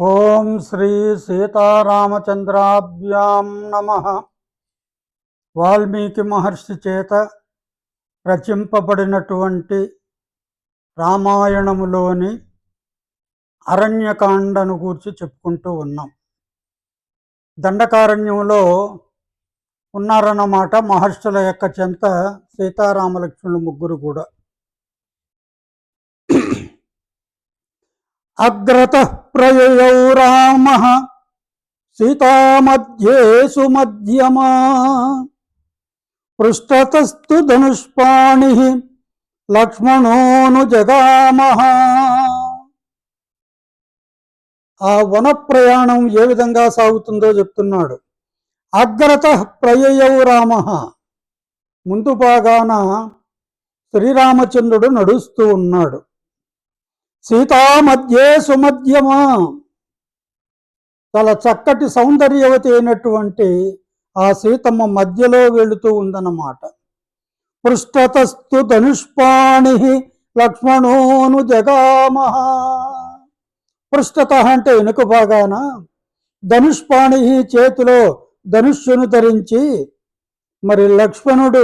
ఓం శ్రీ సీతారామచంద్రాభ్యాం నమః. వాల్మీకి మహర్షి చేత రచింపబడినటువంటి రామాయణములోని అరణ్యకాండను గూర్చి చెప్పుకుంటూ ఉన్నాం. దండకారణ్యంలో ఉన్నారన్నమాట మహర్షుల యొక్క చెంత సీతారామలక్ష్మణులు ముగ్గురు కూడా. అగ్రతః ప్రయయౌ రామః సీతామధ్యేషు మధ్యమా పృష్ఠతస్తు ధనుష్పాణిః లక్ష్మణోను జగామః. ఆ వన ప్రయాణం ఏ విధంగా సాగుతుందో చెప్తున్నాడు. అగ్రతః ప్రయయౌ రామః, ముందు భాగాన శ్రీరామచంద్రుడు నడుస్తూ ఉన్నాడు. సీతామధ్యే సుమధ్యమా, చాలా చక్కటి సౌందర్యవతి అయినటువంటి ఆ సీతమ్మ మధ్యలో వెళుతూ ఉందన్నమాట. పృష్ఠతస్తు ధనుష్పాణి లక్ష్మణోను జగామః. పృష్ఠత అంటే వెనుక భాగాన, ధనుష్పాణి చేతిలో ధనుష్యును ధరించి మరి లక్ష్మణుడు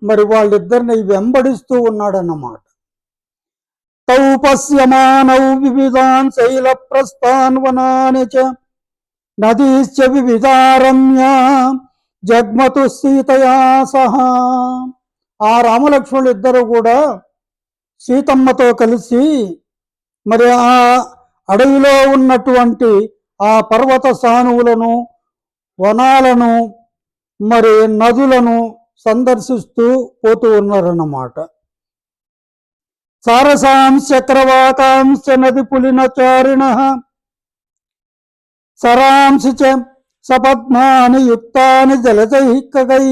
మరి వాళ్ళిద్దరిని వెంబడిస్తూ ఉన్నాడన్నమాట. తౌ పశ్యమానౌ వివిధాన్ శైల ప్రస్థాన్ వనాని చ నదీశ్చ వివిధారమ్య జగ్మతు సీతయా సహా. ఆ రామలక్ష్మణులు ఇద్దరు కూడా సీతమ్మతో కలిసి మరి ఆ అడవిలో ఉన్నటువంటి ఆ పర్వత సానువులను, వనాలను, మరి నదులను సందర్శిస్తూ పోతూ ఉన్నారన్నమాట. సారసాంశ చక్రవాకాంశ నది పులినచారిణ సరాంశి చ సపద్మాని యుక్తాని జలజైకగై.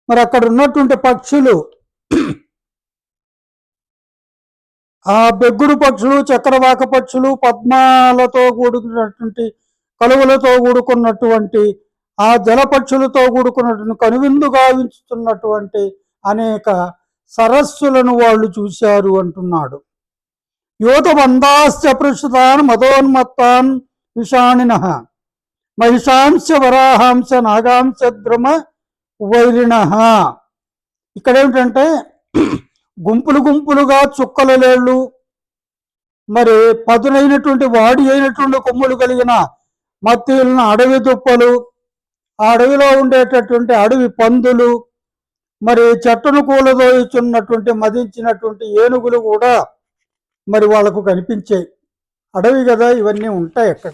మరి అక్కడ ఉన్నటువంటి పక్షులు, ఆ బెగ్గుడు పక్షులు, చక్రవాక పక్షులు, పద్మాలతో కూడుకున్నటువంటి కలువలతో కూడుకున్నటువంటి ఆ జలపక్షులతో కూడుకున్నటువంటి కనువిందు గావించుతున్నటువంటి అనేక సరస్సులను వాళ్ళు చూశారు అంటున్నాడు. యోతబంధాశ్చ పృష్ఠతాన్ మదోన్మత్తాన్ విషాణినః మహిషాంశ వరాహాంశ నాగాంశ ద్రుమ వైరిణః. ఇక్కడ ఏమిటంటే గుంపులు గుంపులుగా చుక్కల లేళ్ళు, మరి పదునైనటువంటి వాడి అయినటువంటి కొమ్ములు కలిగిన మత్తీలిన అడవి దుప్పలు, ఆ అడవిలో ఉండేటటువంటి అడవి పందులు, మరి చెట్టును కూలదోయుచున్నటువంటి మదించినటువంటి ఏనుగులు కూడా మరి వాళ్ళకు కనిపించాయి. అడవి కదా, ఇవన్నీ ఉంటాయి అక్కడ.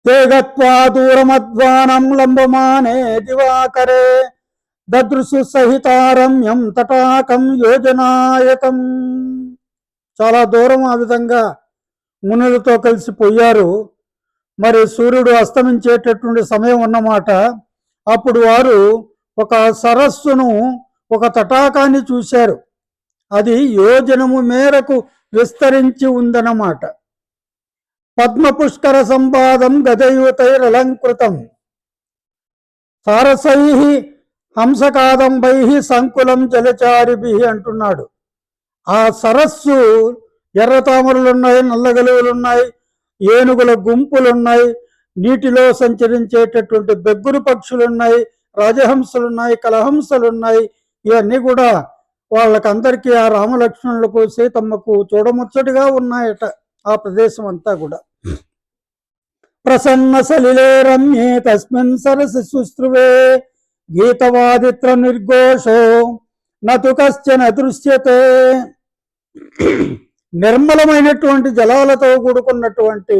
తేగత్వా దూరమధ్వానం లంబమానే దివాకరే దదృశు సహితారమ్యం తటాకం యోజనాయకం. చాలా దూరం ఆ విధంగా మునులతో కలిసిపోయారు. మరి సూర్యుడు అస్తమించేటటువంటి సమయం అన్నమాట. అప్పుడు వారు ఒక సరస్సును, ఒక తటాకాన్ని చూశారు. అది యోజనము మేరకు విస్తరించి ఉందన్నమాట. పద్మపుష్కర సంపాదం గజయుతైరలంకృతం సారసై హంసకాదంబై సంకులం జలచారిభి అంటున్నాడు. ఆ సరస్సు ఎర్ర తామరలున్నాయి, నల్లగలువులున్నాయి, ఏనుగుల గుంపులున్నాయి, నీటిలో సంచరించేటటువంటి బెగ్గురు పక్షులున్నాయి, రాజహంసలున్నాయి, కలహంసలున్నాయి. ఇవన్నీ కూడా వాళ్ళకందరికీ, ఆ రామలక్ష్మణులకు, సీతమ్మకు చూడముచ్చటిగా ఉన్నాయట ఆ ప్రదేశం అంతా కూడా. ప్రసన్న సలిలే రమ్యే తస్మిన్ సరసి సుశ్రువే గీతవాదిత్ర నిర్ఘోషో నతు కశ్చన దృశ్యతే. నిర్మలమైనటువంటి జలాలతో కూడుకున్నటువంటి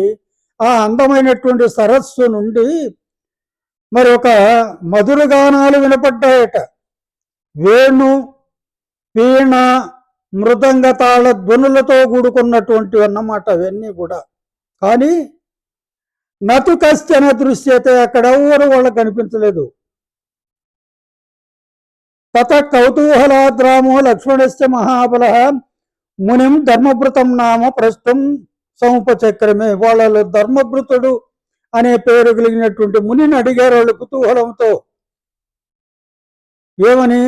ఆ అందమైనటువంటి సరస్సు నుండి మరి ఒక మధుర గానాలు వినపడ్డాయట. వేణు, వీణ, మృదంగ తాళ ధ్వనులతో కూడుకున్నటువంటివి అన్నమాట అవన్నీ కూడా. కానీ నతు కశ్చన దృశ్యతే, అక్కడ ఎవరు వాళ్ళకు కనిపించలేదు. తత కౌతూహలాద్రామో లక్ష్మణశ్చ మహాబల మునిం ధర్మభృతం నామ ప్రస్తుతం సముపచక్రమే. వాళ్ళలో ధర్మభృతుడు అనే పేరు కలిగినటువంటి మునిని అడిగారు వాళ్ళు కుతూహలంతో. ఏమని?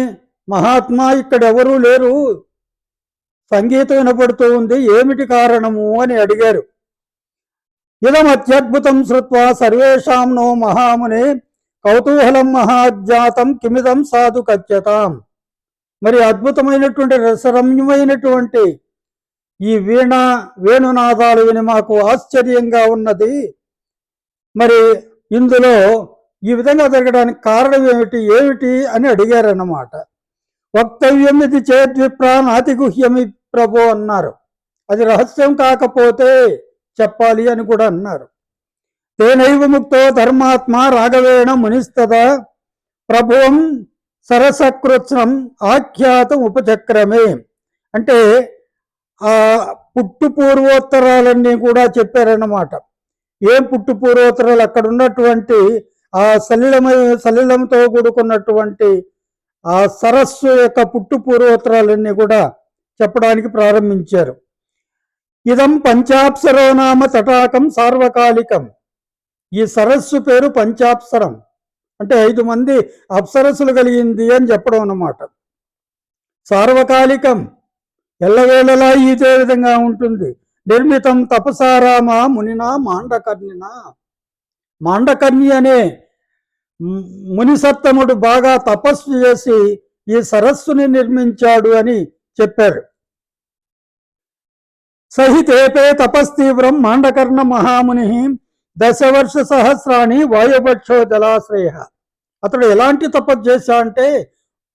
మహాత్మా, ఇక్కడ ఎవరూ లేరు, సంగీతం వినపడుతూ ఉంది, ఏమిటి కారణము అని అడిగారు. ఇదం అత్యద్భుతం శ్రుత్వా సర్వేషాం నో మహామునే కౌతూహలం మహాజ్ఞాతం కిమిదం సాధు కచ్యతాం. మరి అద్భుతమైనటువంటి రసరమ్యమైనటువంటి ఈ వేణునాదాలు విని మాకు ఆశ్చర్యంగా ఉన్నది. మరి ఇందులో ఈ విధంగా జరగడానికి కారణం ఏమిటి అని అడిగారన్నమాట. వక్తవ్యం ఇది చేద్విప్రా నాతి గుహ్యమి ప్రభు అన్నారు. అది రహస్యం కాకపోతే చెప్పాలి అని కూడా అన్నారు. తేనైవ ముక్తో ధర్మాత్మ రాఘవేణ మునిస్తదా ప్రభువం సరసకృత్సం ఆఖ్యాతం ఉపచక్రమే. అంటే ఆ పుట్టు పూర్వోత్తరాలన్నీ కూడా చెప్పారన్నమాట. ఏం పుట్టు పూర్వోత్తరాలు, అక్కడ ఉన్నటువంటి ఆ సలిలంతో కూడుకున్నటువంటి ఆ సరస్సు యొక్క పుట్టు పూర్వోత్తరాలన్నీ కూడా చెప్పడానికి ప్రారంభించారు. ఇదం పంచాప్సరో నామ తటాకం సార్వకాలికం. ఈ సరస్సు పేరు పంచాప్సరం, అంటే 5 మంది అప్సరస్సులు కలిగింది అని చెప్పడం అన్నమాట. సార్వకాలికం, ఎల్లవేళలా ఇదే విధంగా ఉంటుంది. నిర్మితం తపసారామ మునినా మాండకర్ణిన. మాండకర్ణి అనే మునిసత్తముడు బాగా తపస్సు చేసి ఈ సరస్సుని నిర్మించాడు అని చెప్పారు. సహితేపే తపస్తీవ్రం మాండకర్ణ మహాముని దశవర్ష సహస్రాన్ని వాయుభక్షో జలాశ్రయ. అతడు ఎలాంటి తపస్సు చేశా అంటే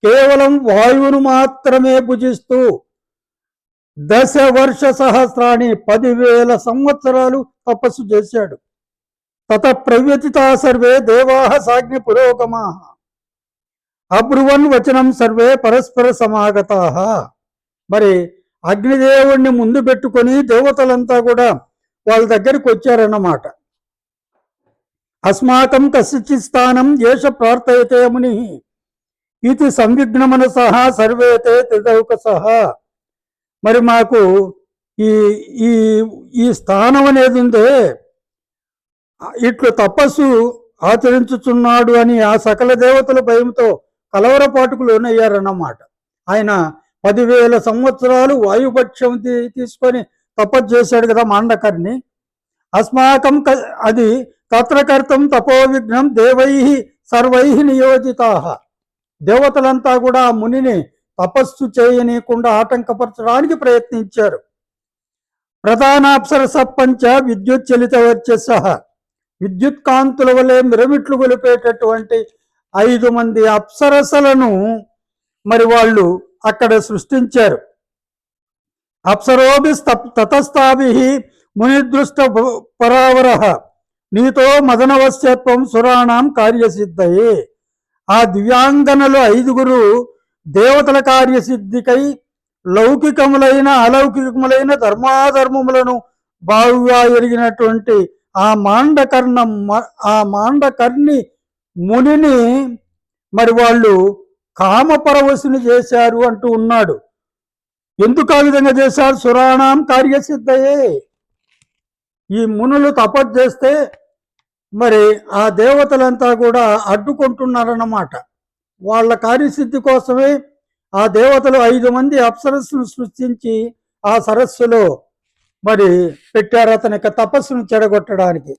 కేవలం వాయువును మాత్రమే భుజిస్తూ దశవర్ష సహస్రాన్ని 10,000 సంవత్సరాలు తపస్సు చేశాడు. తత ప్రవ్యతితా సర్వే దేవాహ సాగ్ని పురోగమా అబ్రువన్ వచనం సర్వే పరస్పర సమాగతాః. మరి అగ్నిదేవుణ్ణి ముందు పెట్టుకొని దేవతలంతా కూడా వాళ్ళ దగ్గరికి వచ్చారన్నమాట. అస్మాకం కస్యచిత్ స్థానం ఏష ప్రార్థయతే ముని ఇది సంవిఘ్న మనసః సర్వేతే త్రిదౌకసః. మరి మాకు ఈ ఈ ఈ స్థానం అనేది ఉందే, ఇట్లు తపస్సు ఆచరించుచున్నాడు అని ఆ సకల దేవతల భయంతో కలవరపాటుకు లోనయ్యారన్నమాట. ఆయన 10,000 సంవత్సరాలు వాయుపక్షం తీసుకొని తపస్సు చేశాడు కదా మాండకర్ణి. అస్మాకం అది తత్రకర్తం తపో విఘ్నం దేవై సర్వై నియోజితాః. దేవతలంతా కూడా ఆ మునిని తపస్సు చేయనీయకుండా ఆటంకపరచడానికి ప్రయత్నించారు. ప్రధానాప్సరస పంచ విద్యుత్ చలిత వర్చస్స. విద్యుత్ కాంతుల వలె మిరమిట్లు గొలిపేటటువంటి 5 మంది అప్సరసలను మరి వాళ్ళు అక్కడ సృష్టించారు. అప్సరోభి తతస్థాభి మునిదృష్ట పరావర నీతో మదనవశ్యత్వం సురాణం కార్యసిద్ధయే. ఆ దివ్యాంగనలు 5గురు దేవతల కార్యసిద్ధికై లౌకికములైన అలౌకికములైన ధర్మాధర్మములను బాగుగా ఎరిగినటువంటి ఆ మాండకర్ణి మునిని మరి వాళ్ళు కామపరవశుని చేశారు అంటూ ఉన్నాడు. ఎందుకు ఆ విధంగా చేశారు? సురాణం కార్యసిద్ధయే. ఈ మునులు తపస్సు చేస్తే మరి ఆ దేవతలంతా కూడా అడ్డుకుంటున్నారన్నమాట. వాళ్ళ కార్యసిద్ధి కోసమే ఆ దేవతలు 5 మంది అప్సరస్సును సృష్టించి ఆ సరస్సులో మరి పెట్టారు అతని యొక్క తపస్సును చెడగొట్టడానికి.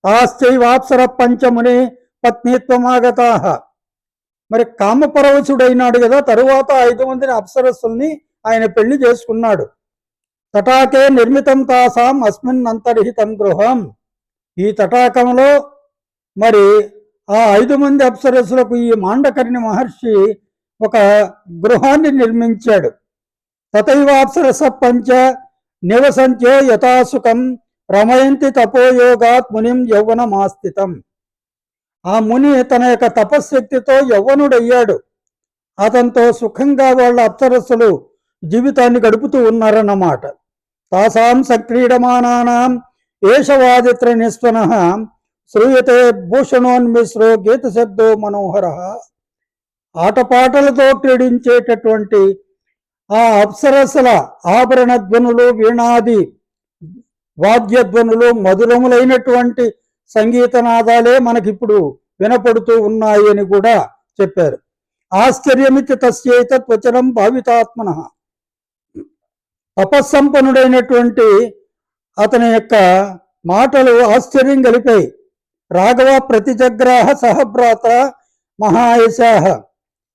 ఆశ్చైవాప్సర పంచముని పత్నిత్వమాగతాః. మరి కామపరవశుడైనాడు కదా, తరువాత 5 మందిని అప్సరస్సుల్ని ఆయన పెళ్లి చేసుకున్నాడు. తటాకే నిర్మితం తాసాం అస్మిన్ అంతర్హితం గృహం. ఈ తటాకంలో మరి ఆ 5 మంది అప్సరస్సులకు ఈ మాండకర్ణి మహర్షి ఒక గృహాన్ని నిర్మించాడు. తథైవ అప్సరస పంచ నివసంచే యథాసుఖం రమయంతి తపోయోగాత్ మునిం యౌవనమాస్థితం. ఆ ముని తన యొక్క తపశ్శక్తితో యవ్వనుడయ్యాడు. అతనితో సుఖంగా వాళ్ళ అప్సరస్సులు జీవితాన్ని గడుపుతూ ఉన్నారన్నమాట. తాసాం సక్రీడమానానాం ఏషవాదిత్ర నిస్వనః శ్రూయతే భూషణోన్మిశ్రో గీత శబ్దో మనోహర. ఆటపాటలతో క్రీడించేటటువంటి ఆ అప్సరస్సుల ఆభరణ ధ్వనులు, వీణాది వాద్యధ్వనులు, మధురములైనటువంటి సంగీతనాదాలే మనకిప్పుడు వినపడుతూ ఉన్నాయి అని కూడా చెప్పారు. ఆశ్చర్యమితి తస్యైతత్ వచనం భావితాత్మనః. తపస్సంపన్నుడైనటువంటి అతని యొక్క మాటలు ఆశ్చర్యం కలిపాయి. రాఘవ ప్రతిజగ్రాహ సహభ్రాత మహాయశాహ.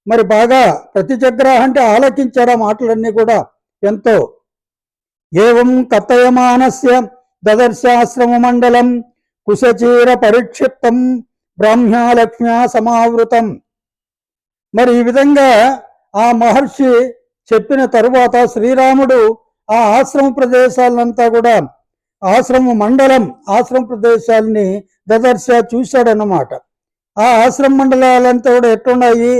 మరి బాగా ప్రతిజగ్రాహ అంటే ఆలకించాడు ఆ మాటలన్నీ కూడా ఎంతో. ఏవం కథయమానస్య దదర్శాశ్రమ మండలం కుశచీర పరిక్షిప్తం బ్రాహ్మ్యాలక్ష్మ్యా సమావృతం. మరి ఈ విధంగా ఆ మహర్షి చెప్పిన తరువాత శ్రీరాముడు ఆ ఆశ్రమ ప్రదేశాలంతా కూడా ఆశ్రమ మండలం ఆశ్రమ ప్రదేశాలని దదర్శ చూశాడన్నమాట. ఆ ఆశ్రమ మండలాలంతా కూడా ఎట్లున్నాయి?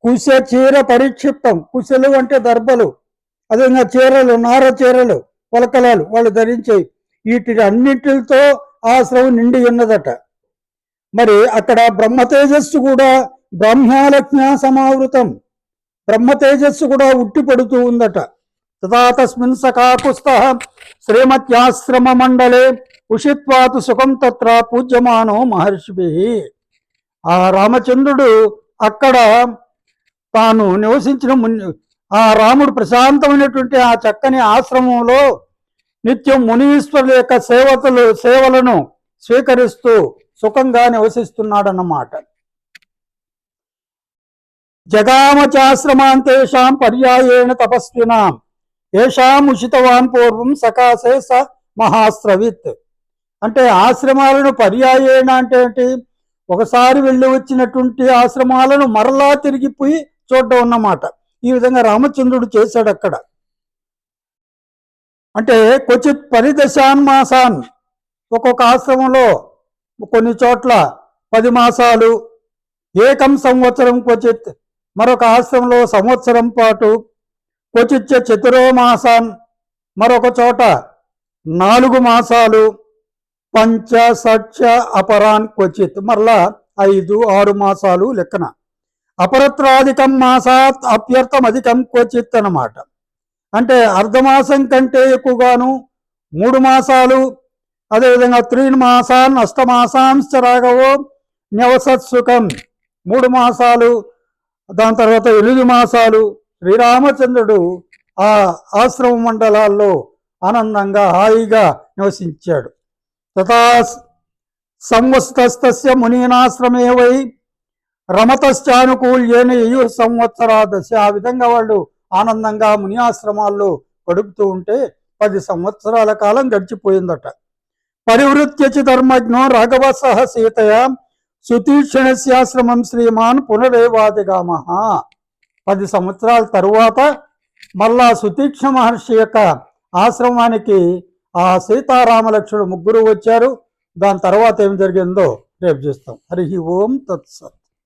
కుశ చీర పరిక్షిప్తం. కుశలు అంటే దర్భలు, అదేవిధంగా చీరలు, నార చీరలు, పొలకలాలు వాళ్ళు ధరించేవి. వీటి అన్నిటితో ఆశ్రమం నిండి ఉన్నదట. మరి అక్కడ బ్రహ్మ తేజస్సు కూడా బ్రాహ్మ్యాలక్ష్మ్యా సమావృతం, బ్రహ్మ తేజస్సు కూడా ఉట్టి పడుతూ ఉందట. తదా తస్మిన్ సకాకుస్థ శ్రీమత్యాశ్రమ మండలే ఉషిత్వాతు సుఖం తత్ర పూజ్యమానో మహర్షిభి. ఆ రామచంద్రుడు అక్కడ తాను నివసించిన ఆ రాముడు ప్రశాంతమైనటువంటి ఆ చక్కని ఆశ్రమంలో నిత్యం మునీశ్వరుల యొక్క సేవలను స్వీకరిస్తూ సుఖంగా నివసిస్తున్నాడన్నమాట. జగామచాశ్రమాంతేషాం పర్యాయేణ తపస్వినాం ఏషాం ఉషితవాన్ పూర్వం సకాసే స మహాస్రవిత్. అంటే ఆశ్రమాలను పర్యాయేణ అంటే ఏంటి? ఒకసారి వెళ్ళి వచ్చినటువంటి ఆశ్రమాలను మరలా తిరిగిపోయి చూడడం అన్నమాట. ఈ విధంగా రామచంద్రుడు చేశాడు అక్కడ. అంటే క్వచిత్ పరిదశాన్ మాసాన్, ఒక్కొక్క ఆశ్రమంలో కొన్ని చోట్ల 10 మాసాలు, ఏకం సంవత్సరం క్వచిత్, మరొక ఆశ్రమంలో సంవత్సరం పాటు, క్వచిత్ చతురో మాసాన్, మరొక చోట 4 మాసాలు, పంచ షట్చ అపరాన్ క్వచిత్, మరలా 5-6 మాసాలు లెక్కన. అపరత్రాధికం మాసాత్ అప్యర్థం అధికం క్వచిత్ అన్నమాట. అంటే అర్ధమాసం కంటే ఎక్కువగాను 3 మాసాలు, అదేవిధంగా 3 మాసాన్ అష్టమాసాంశ్చ రాఘవో న్యవసత్సుఖం, 3 మాసాలు, దాని తర్వాత 8 మాసాలు శ్రీరామచంద్రుడు ఆ ఆశ్రమ మండలాల్లో ఆనందంగా హాయిగా నివసించాడు. తథా సంవత్సరస్తస్య మునీనాశ్రమే వై రమతశ్చానుకూల్యేన యయు సంవత్సరాదశ. ఆ విధంగా వాళ్ళు ఆనందంగా ముని ఆశ్రమాల్లో గడుపుతూ ఉంటే 10 సంవత్సరాల కాలం గడిచిపోయిందట. పరివృత్యచి ధర్మజ్ఞో రాఘవ సహ సీతయ సుతీక్షణస్యాశ్రమం శ్రీమాన్ పునరేవాదిగామ. 10 సంవత్సరాల తరువాత మళ్ళా సుతీక్షణ మహర్షి యొక్క ఆశ్రమానికి ఆ సీతారామలక్ష్మణుడు ముగ్గురు వచ్చారు. దాని తర్వాత ఏం జరిగిందో రేపు చూస్తాం. హరి ఓం తత్సత్.